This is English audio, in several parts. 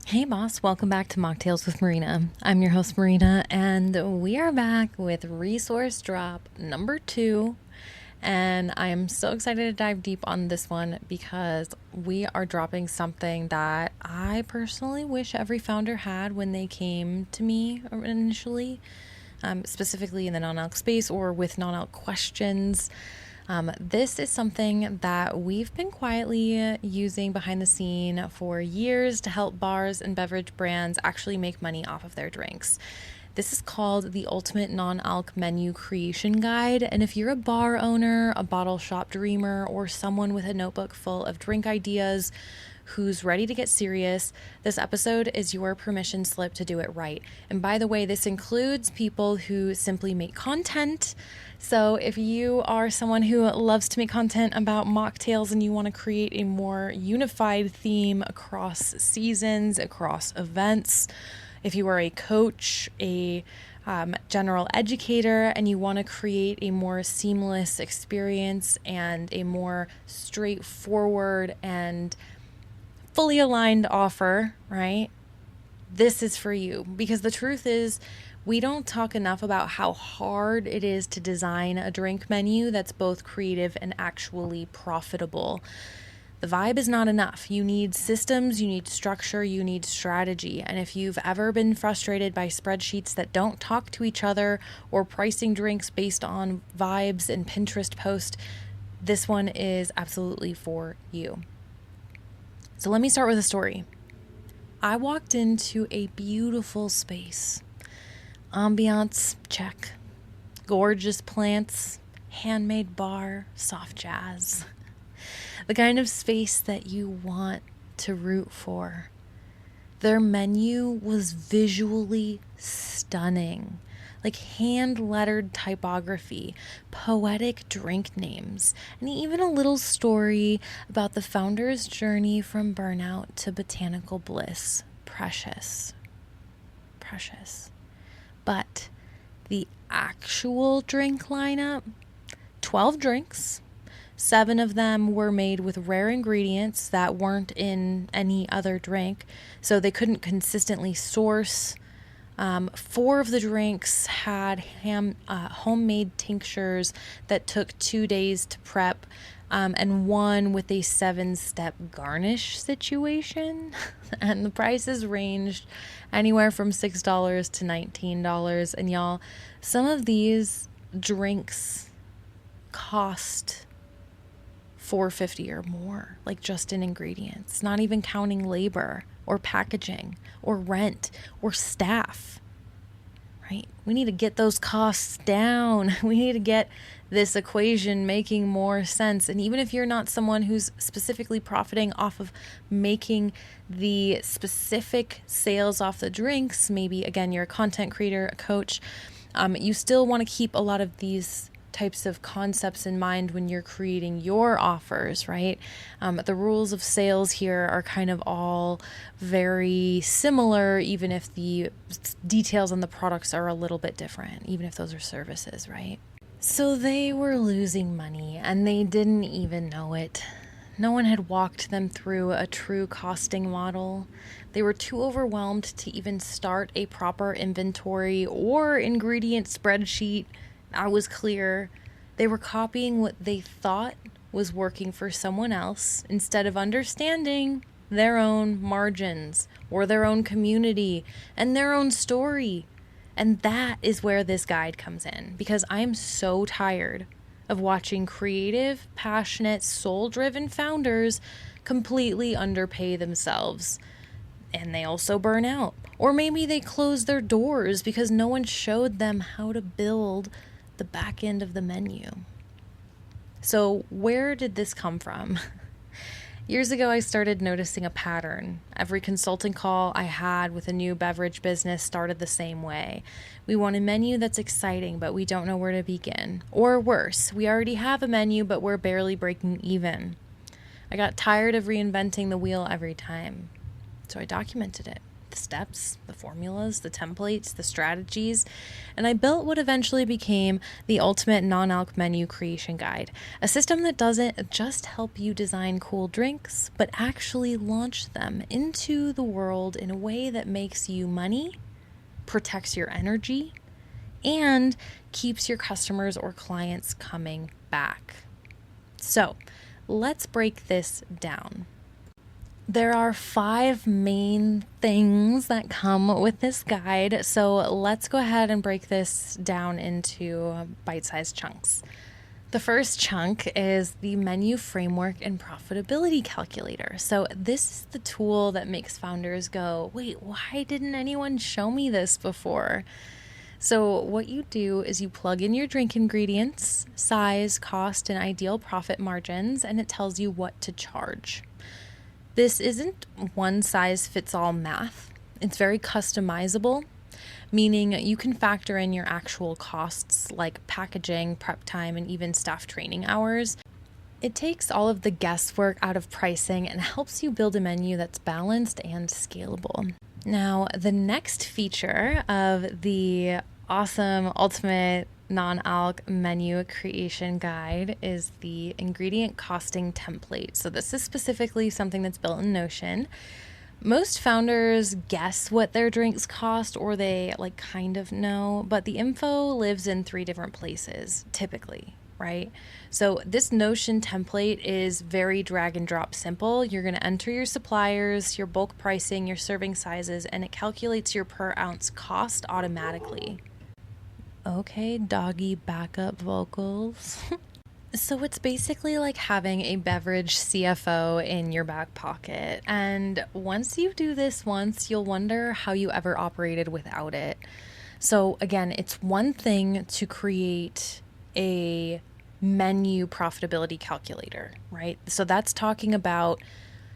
Hey boss, welcome back to Mocktails with Marina. I'm your host Marina, and we are back with resource drop number 2. And I am so excited to dive deep on this one because we are dropping something that I personally wish every founder had when they came to me initially, specifically in the non-alc space or with non-alc questions. This is something that we've been quietly using behind the scene for years to help bars and beverage brands actually make money off of their drinks. This is called the Ultimate Non-Alc Menu Creation Guide. And if you're a bar owner, a bottle shop dreamer, or someone with a notebook full of drink ideas who's ready to get serious, this episode is your permission slip to do it right. And by the way, this includes people who simply make content. So if you are someone who loves to make content about mocktails and you want to create a more unified theme across seasons, across events, if you are a coach, a general educator, and you want to create a more seamless experience and a more straightforward and fully aligned offer, right? This is for you, because the truth is we don't talk enough about how hard it is to design a drink menu that's both creative and actually profitable. The vibe is not enough. You need systems, you need structure, you need strategy. And if you've ever been frustrated by spreadsheets that don't talk to each other or pricing drinks based on vibes and Pinterest posts, this one is absolutely for you. So let me start with a story. I walked into a beautiful space. Ambiance, check. Gorgeous plants, handmade bar, soft jazz. The kind of space that you want to root for. Their menu was visually stunning. Like hand-lettered typography, poetic drink names, and even a little story about the founder's journey from burnout to botanical bliss. Precious. Precious. But the actual drink lineup, 12 drinks, 7 of them were made with rare ingredients that weren't in any other drink, so they couldn't consistently source. 4 of the drinks had homemade tinctures that took 2 days to prep, and 1 with a 7-step garnish situation. And the prices ranged anywhere from $6 to $19. And y'all, some of these drinks cost $4.50 or more, like just in ingredients, not even counting labor or packaging or rent or staff, right? We need to get those costs down. We need to get this equation making more sense. And even if you're not someone who's specifically profiting off of making the specific sales off the drinks, maybe again, you're a content creator, a coach, you still want to keep a lot of these types of concepts in mind when you're creating your offers, right? The rules of sales here are kind of all very similar, even if the details on the products are a little bit different, even if those are services, right? So they were losing money and they didn't even know it. No one had walked them through a true costing model. They were too overwhelmed to even start a proper inventory or ingredient spreadsheet. I was clear. They were copying what they thought was working for someone else instead of understanding their own margins or their own community and their own story. And that is where this guide comes in, because I am so tired of watching creative, passionate, soul-driven founders completely underpay themselves. And they also burn out. Or maybe they close their doors because no one showed them how to build the back end of the menu. So where did this come from? Years ago, I started noticing a pattern. Every consulting call I had with a new beverage business started the same way. We want a menu that's exciting, but we don't know where to begin. Or worse, we already have a menu, but we're barely breaking even. I got tired of reinventing the wheel every time. So I documented it. the steps, the formulas, the templates, the strategies, and I built what eventually became the ultimate non-alc menu creation guide, a system that doesn't just help you design cool drinks, but actually launch them into the world in a way that makes you money, protects your energy, and keeps your customers or clients coming back. So let's break this down. There are 5 main things that come with this guide, so let's go ahead and break this down into bite-sized chunks. The first chunk is the menu framework and profitability calculator. So this is the tool that makes founders go, wait, why didn't anyone show me this before? So what you do is you plug in your drink ingredients, size, cost, and ideal profit margins, and it tells you what to charge. This isn't one-size-fits-all math. It's very customizable, meaning you can factor in your actual costs like packaging, prep time, and even staff training hours. It takes all of the guesswork out of pricing and helps you build a menu that's balanced and scalable. Now, the next feature of the awesome ultimate non-alc menu creation guide is the ingredient costing template. So this is specifically something that's built in Notion. Most founders guess what their drinks cost, or they kind of know, but the info lives in 3 different places typically, right? So this Notion template is very drag and drop simple. You're going to enter your suppliers, your bulk pricing, your serving sizes, and it calculates your per ounce cost automatically. Okay, doggy backup vocals. So it's basically like having a beverage CFO in your back pocket. And once you do this once, you'll wonder how you ever operated without it. So again, it's one thing to create a menu profitability calculator, right? So that's talking about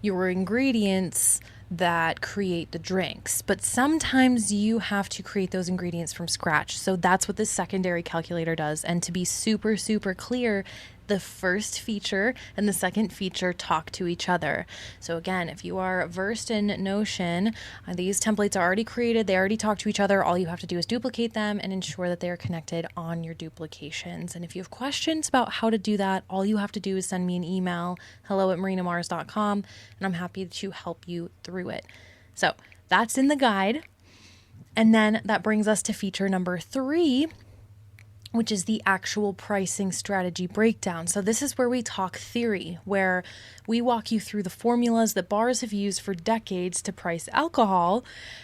your ingredients that create the drinks, but sometimes you have to create those ingredients from scratch. So that's what this secondary calculator does. And to be super, super clear, the first feature and the second feature talk to each other. So again, if you are versed in Notion, these templates are already created. They already talk to each other. All you have to do is duplicate them and ensure that they are connected on your duplications. And if you have questions about how to do that, all you have to do is send me an email, hello@marinamars.com, and I'm happy to help you through it. So that's in the guide. And then that brings us to feature number 3, which is the actual pricing strategy breakdown. So this is where we talk theory, where we walk you through the formulas that bars have used for decades to price alcohol,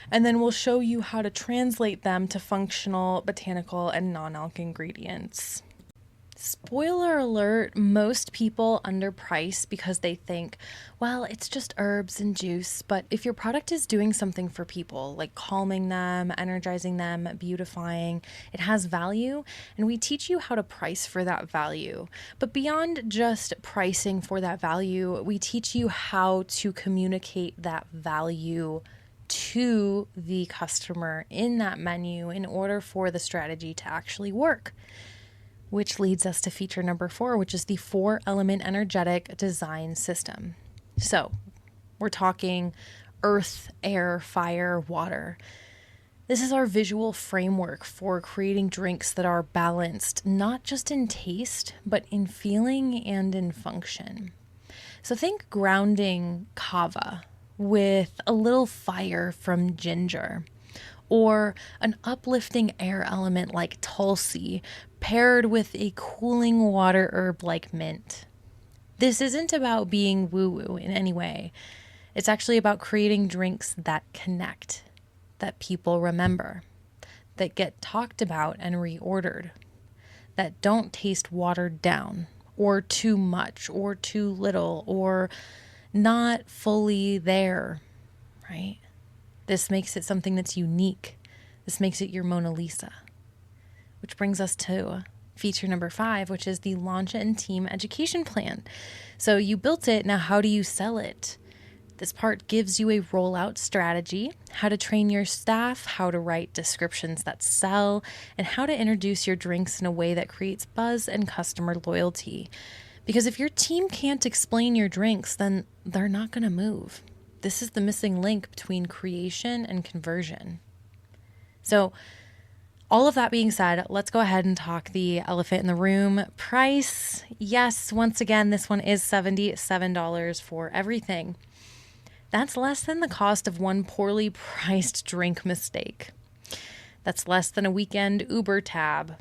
and then we'll show you how to translate them to functional, botanical, and non-alc ingredients. Spoiler alert, most people underprice because they think, well, it's just herbs and juice. But if your product is doing something for people, like calming them, energizing them, beautifying, it has value, and we teach you how to price for that value. But beyond just pricing for that value, we teach you how to communicate that value to the customer in that menu in order for the strategy to actually work. Which leads us to feature number 4, which is the 4-element energetic design system. So we're talking earth, air, fire, water. This is our visual framework for creating drinks that are balanced, not just in taste, but in feeling and in function. So think grounding kava with a little fire from ginger, or an uplifting air element like tulsi paired with a cooling water herb like mint. This isn't about being woo-woo in any way. It's actually about creating drinks that connect, that people remember, that get talked about and reordered, that don't taste watered down or too much or too little or not fully there, right? This makes it something that's unique. This makes it your Mona Lisa. Which brings us to feature number 5, which is the launch and team education plan. So you built it, now how do you sell it? This part gives you a rollout strategy, how to train your staff, how to write descriptions that sell, and how to introduce your drinks in a way that creates buzz and customer loyalty. Because if your team can't explain your drinks, then they're not going to move. this is the missing link between creation and conversion. So all of that being said, let's go ahead and talk the elephant in the room. Price, yes, once again, this one is $77 for everything. That's less than the cost of one poorly priced drink mistake. That's less than a weekend Uber tab.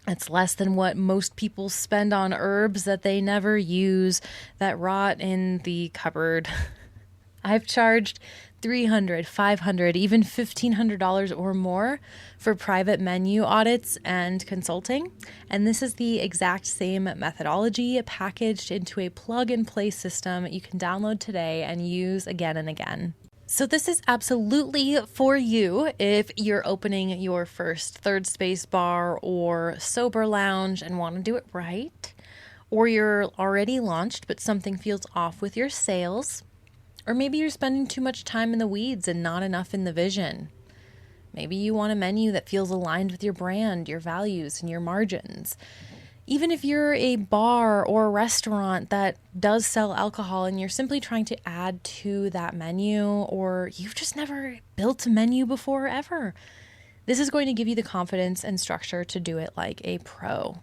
It's less than what most people spend on herbs that they never use that rot in the cupboard. I've charged $300, $500, even $1,500 or more for private menu audits and consulting. And this is the exact same methodology packaged into a plug-and-play system you can download today and use again and again. So this is absolutely for you if you're opening your first third space bar or sober lounge and want to do it right, or you're already launched but something feels off with your sales, or maybe you're spending too much time in the weeds and not enough in the vision. Maybe you want a menu that feels aligned with your brand, your values, and your margins. Even if you're a bar or a restaurant that does sell alcohol and you're simply trying to add to that menu, or you've just never built a menu before ever, this is going to give you the confidence and structure to do it like a pro.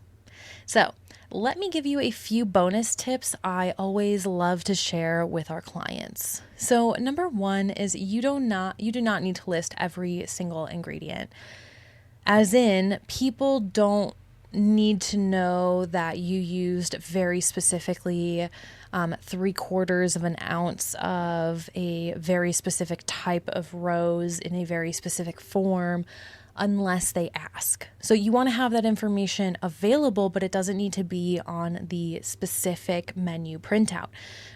So let me give you a few bonus tips I always love to share with our clients. So number one is you do not need to list every single ingredient. As in, people don't need to know that you used very specifically 3/4 of an ounce of a very specific type of rose in a very specific form unless they ask. So you want to have that information available, but it doesn't need to be on the specific menu printout.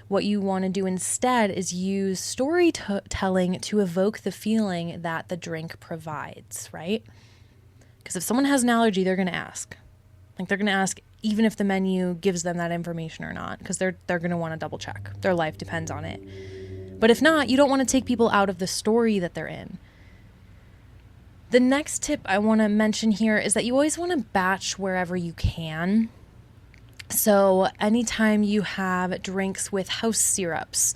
What you want to do instead is use storytelling to evoke the feeling that the drink provides, right? Because if someone has an allergy, they're going to ask. Like they're going to ask even if the menu gives them that information or not, because they're going to want to double check. Their life depends on it. But if not, you don't want to take people out of the story that they're in. The next tip I want to mention here is that you always want to batch wherever you can. So anytime you have drinks with house syrups,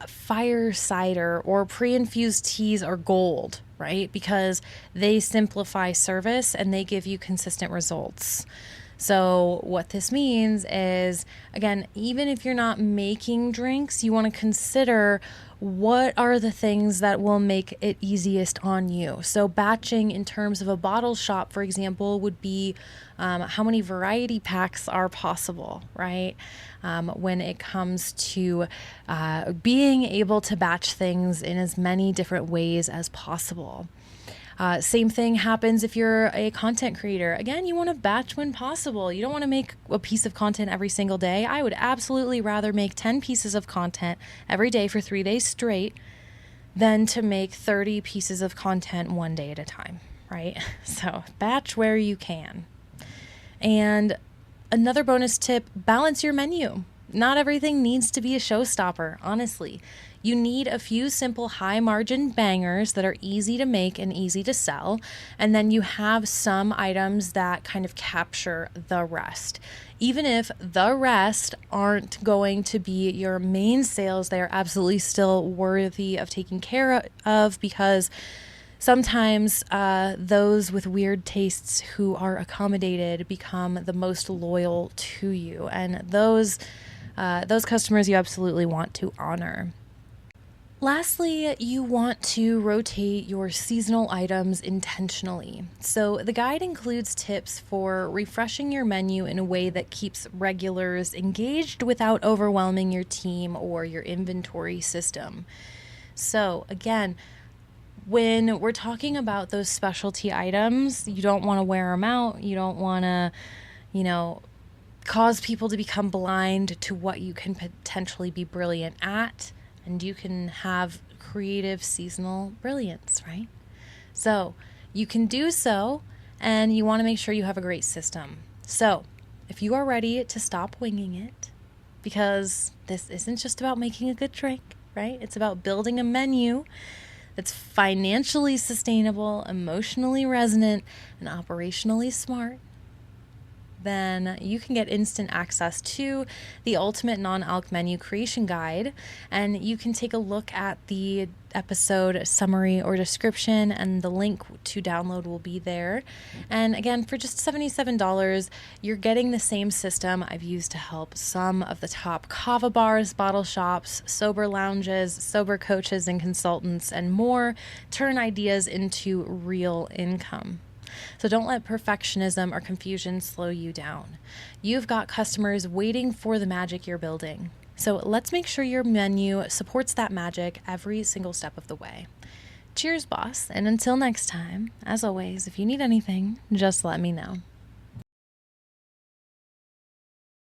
fire cider, or pre-infused teas are gold, right? Because they simplify service and they give you consistent results. So what this means is, again, even if you're not making drinks, you want to consider what are the things that will make it easiest on you. So batching in terms of a bottle shop, for example, would be how many variety packs are possible, right? When it comes to being able to batch things in as many different ways as possible. Same thing happens if you're a content creator. Again, you want to batch when possible. You don't want to make a piece of content every single day. I would absolutely rather make 10 pieces of content every day for 3 days straight than to make 30 pieces of content one day at a time, right? So batch where you can. And another bonus tip, balance your menu. Not everything needs to be a showstopper, honestly. You need a few simple high margin bangers that are easy to make and easy to sell. And then you have some items that kind of capture the rest. Even if the rest aren't going to be your main sales, they are absolutely still worthy of taking care of, because sometimes those with weird tastes who are accommodated become the most loyal to you. And those customers you absolutely want to honor. Lastly, you want to rotate your seasonal items intentionally. So the guide includes tips for refreshing your menu in a way that keeps regulars engaged without overwhelming your team or your inventory system. So again, when we're talking about those specialty items, you don't want to wear them out. You don't want to, cause people to become blind to what you can potentially be brilliant at. And you can have creative seasonal brilliance, right? So you can do so, and you want to make sure you have a great system. So if you are ready to stop winging it, because this isn't just about making a good drink, right? It's about building a menu that's financially sustainable, emotionally resonant, and operationally smart, then you can get instant access to the ultimate non-alc menu creation guide, and you can take a look at the episode summary or description, and the link to download will be there. And again, for just $77, you're getting the same system I've used to help some of the top kava bars, bottle shops, sober lounges, sober coaches and consultants, and more turn ideas into real income. So don't let perfectionism or confusion slow you down. You've got customers waiting for the magic you're building. So let's make sure your menu supports that magic every single step of the way. Cheers, boss. And until next time, as always, if you need anything, just let me know.